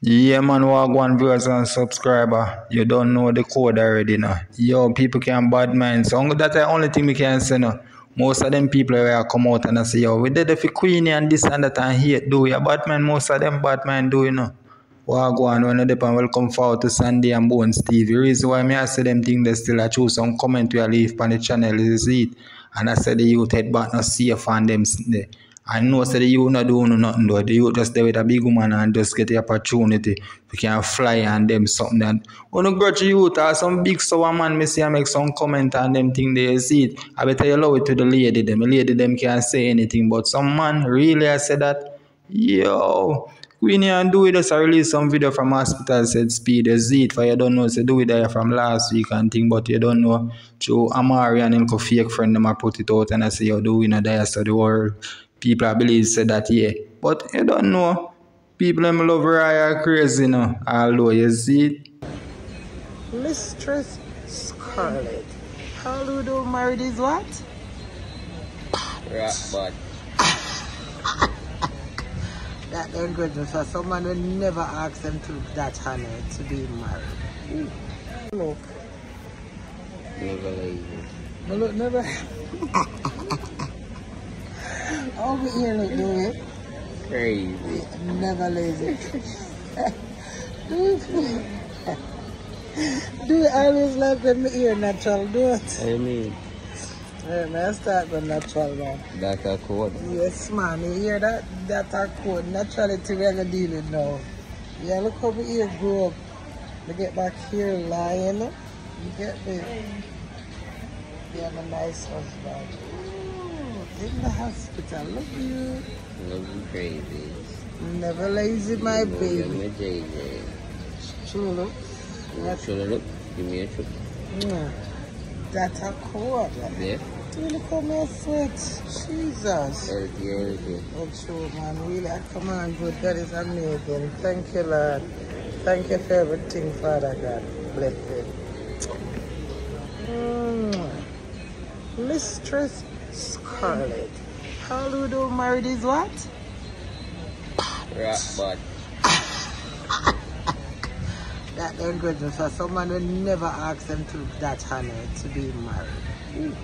Yeah, man, one viewers and subscriber. You don't know the code already, now. Yo, people can bad mind. So that's the only thing we can say, no. Most of them people will come out and say, yo, we did it for Queenie and this and that and hate do ya. Batman, most of them Batman do, you know. Wagwan, when they welcome forward to Sandy and Bones TV. The reason why me I say them thing they still I choose some comment we I leave on the channel is it. And I said the youth head back not safe on them there. I know say the youth not doing nothing though. The youth just there with a big woman and just get the opportunity. We can fly and them something that when you grudge youth or some big sour man me see I make some comment and them thing they see it. I better you allow it to the lady them. The lady them can't say anything. But some man really I said that yo Queenie and Dewey just release some video from hospital said speed is it for you don't know say Dewey there from last week and thing but you don't know through Amari and him fake friend them I put it out and I say you Dewey no there so the world people I believe said that yeah but you don't know people them love Raya crazy no although you see it. Mistress Scarlet, how do you do married is what? Rock butt. That ain't good for someone will never ask them to that honor to be married. Look. Never lazy. No, look, never. Over here, look, do it. Crazy. Never lazy. Do it always like when my ear natural, do it. I mean, Let's start with natural now. that's a code. Yes, man, you hear that? That's our code. Naturality we're going to deal with now. Yeah, look how my ear grew up. I get back here lying. You get me? Yeah, I'm a nice husband. Ooh, in the hospital. Look at you. Love you crazy. Never lazy, my baby. Give me a JJ. True, look. Should I look? Give me a shoot. Yeah. That's a code. Yeah. Look how me sweat. Jesus. Healthy. Oh, true, man. Really, come on, good. That is amazing. Thank you, Lord. Thank you for everything, Father God. Bless you. Mistress Scarlet, how do you do married is what? Rock butt. That ain't good for someone will never ask them to that honor to be married.